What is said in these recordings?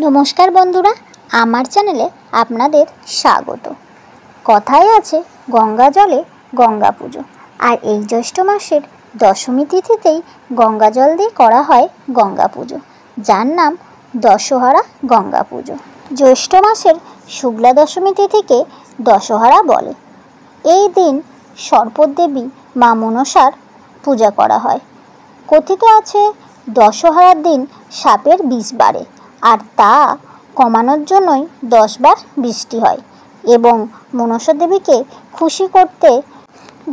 নমস্কার বন্ধুরা, আমার চ্যানেলে আপনাদের স্বাগত। কথায় আছে গঙ্গা জলে গঙ্গা পুজো, আর এই জ্যৈষ্ঠ মাসের দশমী তিথিতেই গঙ্গা জল দিয়ে করা হয় গঙ্গা পুজো, যার নাম দশহরা গঙ্গা পুজো। জ্যৈষ্ঠ মাসের শুক্লা দশমী তিথিকে দশহরা বলে। এই দিন সর্পদেবী মা মনসার পূজা করা হয়। কথিত আছে দশহরার দিন সাপের বিষ বাড়ে, আর তা কমানোর জন্যই 10 বার বৃষ্টি হয় এবং মনসা দেবীকে খুশি করতে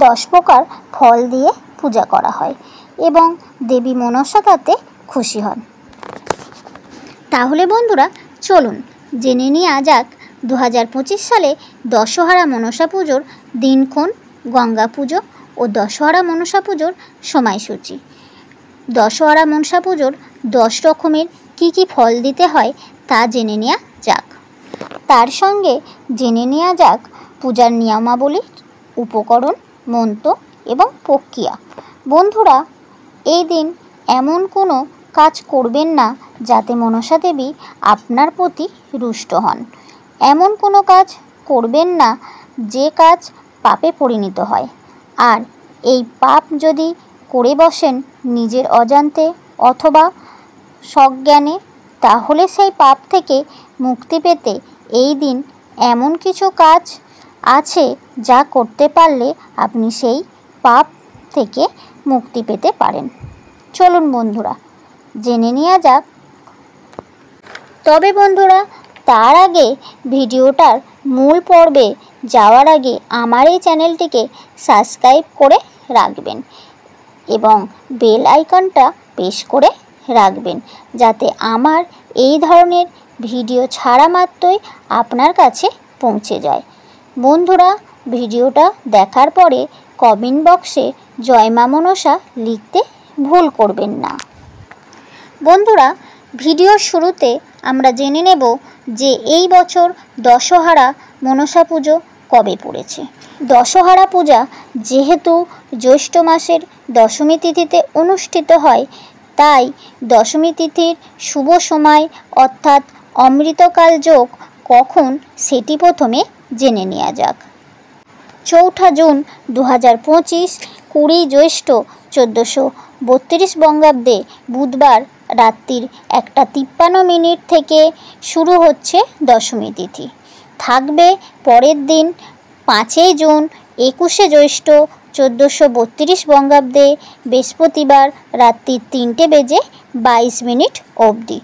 10 প্রকার ফল দিয়ে পূজা করা হয় এবং দেবী মনসা তাতে খুশি হন। তাহলে বন্ধুরা চলুন জেনে নেওয়া যাক 2025 সালে দশহরা মনসা পুজোর দিনক্ষণ, গঙ্গা পুজো ও দশহরা মনসা পুজোর সময়সূচি। দশহরা মনসা পুজোর 10 রকমের কী ফল দিতে হয় তা জেনে নেওয়া যাক। তার সঙ্গে জেনে নেওয়া যাক পূজার নিয়মাবলী, উপকরণ, মন্ত্র এবং প্রক্রিয়া। বন্ধুরা, এই দিন এমন কোনো কাজ করবেন না যাতে মনসা দেবী আপনার প্রতি রুষ্ট হন। এমন কোনো কাজ করবেন না যে কাজ পাপে পরিণত হয়। আর এই পাপ যদি করে বসেন নিজের অজান্তে অথবা সজ্ঞানে, তাহলে সেই পাপ থেকে মুক্তি পেতে এই দিন এমন কিছু কাজ আছে যা করতে পারলে আপনি সেই পাপ থেকে মুক্তি পেতে পারেন। চলুন বন্ধুরা জেনে নেওয়া যাক। তবে বন্ধুরা, তার আগে ভিডিওটার মূল পর্বে যাওয়ার আগে আমার এই চ্যানেলটিকে সাবস্ক্রাইব করে রাখবেন এবং বেল আইকনটা প্রেস করে রাখবেন, যাতে আমার এই ধরনের ভিডিও ছাড়া মাত্রই আপনার কাছে পৌঁছে যায়। বন্ধুরা, ভিডিওটা দেখার পরে কমেন্ট বক্সে জয় মা মনসা লিখতে ভুল করবেন না। বন্ধুরা, ভিডিওর শুরুতে আমরা জেনে নেব যে এই বছর দশহরা মনসা পুজো কবে পড়েছে। দশহরা পূজা যেহেতু জ্যৈষ্ঠ মাসের দশমী তিথিতে অনুষ্ঠিত হয়, তাই দশমী তিথির শুভ সময় অর্থাৎ অমৃতকাল যোগ কখন সেটি প্রথমে জেনে নেওয়া যাক। 4 জুন 2025, 20 জ্যৈষ্ঠ 1432 বঙ্গাব্দে বুধবার রাত্রির 1:53 থেকে শুরু হচ্ছে দশমী তিথি। থাকবে পরের দিন 5 জুন 21 জ্যৈষ্ঠ 1432 বঙ্গাব্দে বৃহস্পতিবার রাত্রি 3:22 অবধি।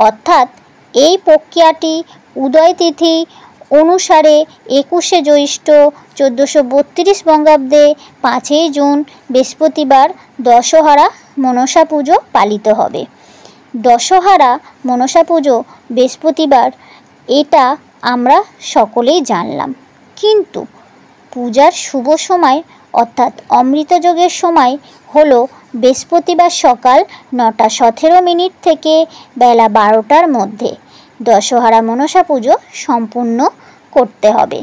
অর্থাৎ এই প্রক্রিয়াটি উদয় তিথি অনুসারে 21 জ্যৈষ্ঠ 1432 বঙ্গাব্দে 5 জুন বৃহস্পতিবার দশহরা মনসা পুজো পালিত হবে। দশহরা মনসা পুজো বৃহস্পতিবার, এটা আমরা সকলেই জানলাম, কিন্তু পূজার শুভ সময় অর্থাৎ অমৃতযোগের সময় হলো বৃহস্পতিবার সকাল 9:17 থেকে বেলা 12টার মধ্যে দশহরা মনসা পুজো সম্পূর্ণ করতে হবে।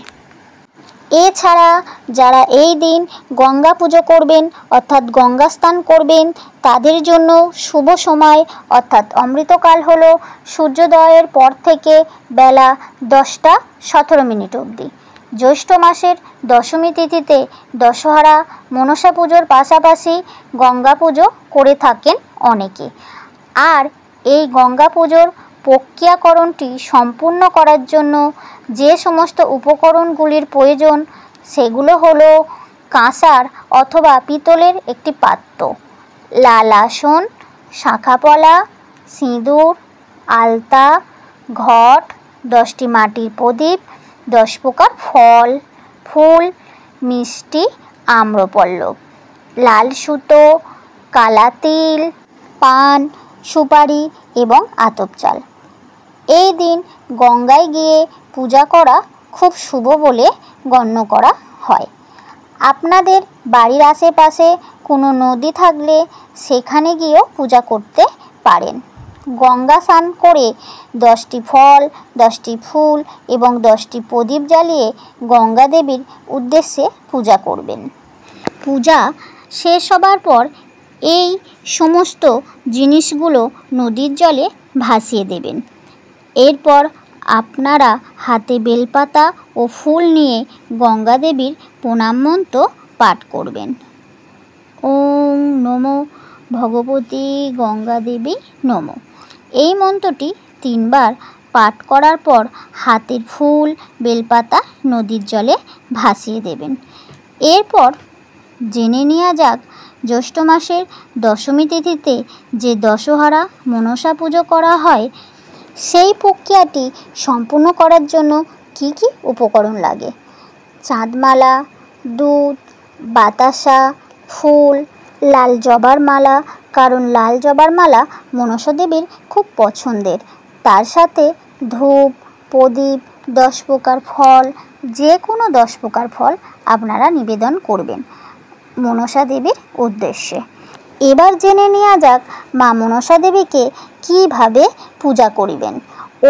এছাড়া যারা এই দিন গঙ্গা পুজো করবেন অর্থাৎ গঙ্গা স্নান করবেন, তাদের জন্য শুভ সময় অর্থাৎ অমৃতকাল হলো সূর্যোদয়ের পর থেকে বেলা 10:17 অবধি। জ্যৈষ্ঠ মাসের দশমী তিথিতে দশহরা মনসা পুজোর পাশাপাশি গঙ্গা পুজো করে থাকেন অনেকে। আর এই গঙ্গা পুজোর প্রক্রিয়াকরণটি সম্পূর্ণ করার জন্য যে সমস্ত উপকরণগুলির প্রয়োজন সেগুলো হলো কাঁসার অথবা পিতলের একটি পাত্র, লাল আসন, শাঁখাপলা, সিঁদুর, আলতা, ঘট, 10টি মাটির প্রদীপ, 10 প্রকার ফল, ফুল, মিষ্টি, আম্রপল্লব, লাল সুতো, কালা তিল, পান, সুপারি এবং আতপ চাল। এই দিন গঙ্গায় গিয়ে পূজা করা খুব শুভ বলে গণ্য করা হয়। আপনাদের বাড়ির আশেপাশে কোনো নদী থাকলে সেখানে গিয়েও পূজা করতে পারেন। গঙ্গা স্নান করে 10টি ফল, 10টি ফুল এবং 10টি প্রদীপ জ্বালিয়ে গঙ্গা দেবীর উদ্দেশ্যে পূজা করবেন। পূজা শেষ হবার পর এই সমস্ত জিনিসগুলো নদীর জলে ভাসিয়ে দেবেন। এরপর আপনারা হাতে বেলপাতা ও ফুল নিয়ে গঙ্গা দেবীর প্রণাম মন্ত্র পাঠ করবেন। ওম নমো ভগবতী গঙ্গা দেবী নমো। এই মন্ত্রটি 3 বার পাঠ করার পর হাতের ফুল বেলপাতা নদীর জলে ভাসিয়ে দেবেন। এরপর জেনে নেওয়া যাক জ্যৈষ্ঠ মাসের দশমী তিথিতে যে দশহারা মনসা পুজো করা হয় সেই প্রক্রিয়াটি সম্পূর্ণ করার জন্য কি কি উপকরণ লাগে। চাঁদমালা, দুধ, বাতাসা, ফুল, লাল জবার মালা, কারণ লাল জবার মালা মনসা দেবীর খুব পছন্দের। তার সাথে ধূপ, প্রদীপ, 10 প্রকার ফল, যে কোনো 10 প্রকার ফল আপনারা নিবেদন করবেন মনসা দেবীর উদ্দেশ্যে। এবার জেনে নেওয়া যাক মা মনসা দেবীকে কীভাবে পূজা করিবেন।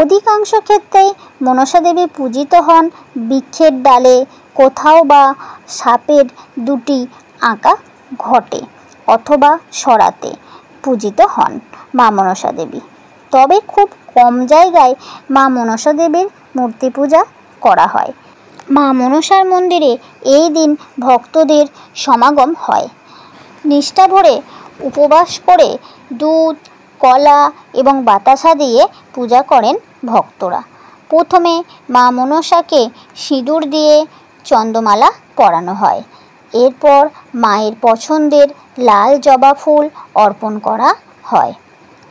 অধিকাংশ ক্ষেত্রে মনসা দেবী পূজিত হন বৃক্ষের ডালে, কোথাও বা সাপের 2টি আঁকা ঘটে অথবা সরাতে পূজিত হন মা মনসা দেবী। তবে খুব কম জায়গায় মা মনসা দেবীর মূর্তি পূজা করা হয়। মা মনসার মন্দিরে এই দিন ভক্তদের সমাগম হয়। নিষ্ঠা ভরে উপবাস করে দুধ, কলা এবং বাতাসা দিয়ে পূজা করেন ভক্তরা। প্রথমে মা মনসাকে সিঁদুর দিয়ে চন্দ্রমালা পরানো হয়। এরপর মায়ের পছন্দের লাল জবা ফুল অর্পণ করা হয়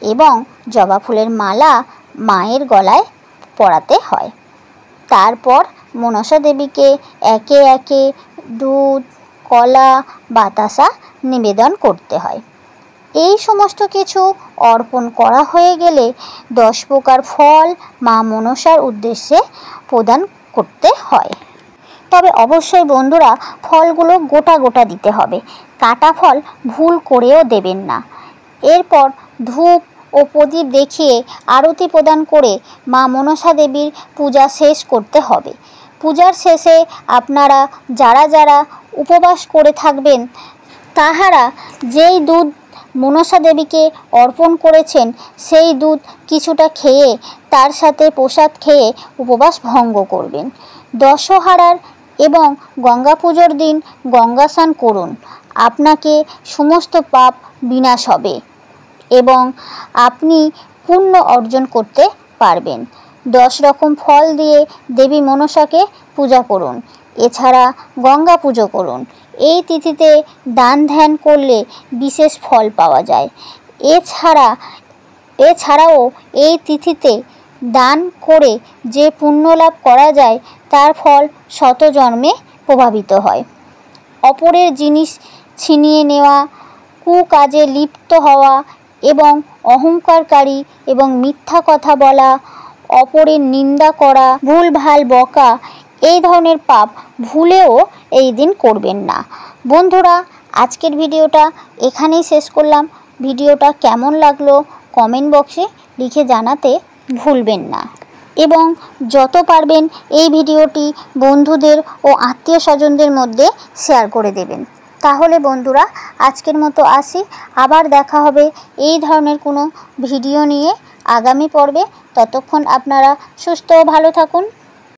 এবং জবা ফুলের মালা মায়ের গলায় পরাতে হয়। তারপর মনসা দেবীকে একে একে দুধ, কলা, বাতাসা নিবেদন করতে হয়। এই সমস্ত কিছু অর্পণ করা হয়ে গেলে 10 প্রকার ফল মা মনসার উদ্দেশ্যে প্রদান করতে হয়। তবে অবশ্যই বন্ধুরা ফলগুলো গোটা গোটা দিতে হবে, কাটা ফল ভুল করেও দেবেন না। এরপর ধূপ ও প্রদীপ দেখিয়ে আরতি প্রদান করে মা মনসা দেবীর পূজা শেষ করতে হবে। পূজার শেষে আপনারা যারা যারা উপবাস করে থাকবেন তাহারা যেই দুধ মনসা দেবীকে অর্পণ করেছেন সেই দুধ কিছুটা খেয়ে তার সাথে প্রসাদ খেয়ে উপবাস ভঙ্গ করবেন। দশহারার এবং গঙ্গা পুজোর দিন গঙ্গা স্নান করুন, আপনাকে সমস্ত পাপ বিনাশ হবে এবং আপনি পুণ্য অর্জন করতে পারবেন। 10 রকম ফল দিয়ে দেবী মনসাকে পূজা করুন। এছাড়া গঙ্গা পুজো করুন। এই তিথিতে দান ধ্যান করলে বিশেষ ফল পাওয়া যায়। এছাড়াও এই তিথিতে দান করে যে পুণ্য লাভ করা যায় তার ফল শত জন্মে প্রভাবিত হয়। অপরের জিনিস ছিনিয়ে নেওয়া, কুকাজে লিপ্ত হওয়া এবং অহংকারী এবং মিথ্যা কথা বলা, অপরের নিন্দা করা, ভুলভাল বকা, এই ধরনের পাপ ভুলেও এই দিন করবেন না। বন্ধুরা আজকের ভিডিওটা এখানেই শেষ করলাম। ভিডিওটা কেমন লাগলো কমেন্ট বক্সে লিখে জানাতে ভুলবেন না এবং যত পারবেন এই ভিডিওটি বন্ধুদের ও আত্মীয় স্বজনদের মধ্যে শেয়ার করে দেবেন। তাহলে বন্ধুরা আজকের মতো আসি, আবার দেখা হবে এই ধরনের কোনো ভিডিও নিয়ে আগামী পর্বে। ততক্ষণ আপনারা সুস্থ ও ভালো থাকুন।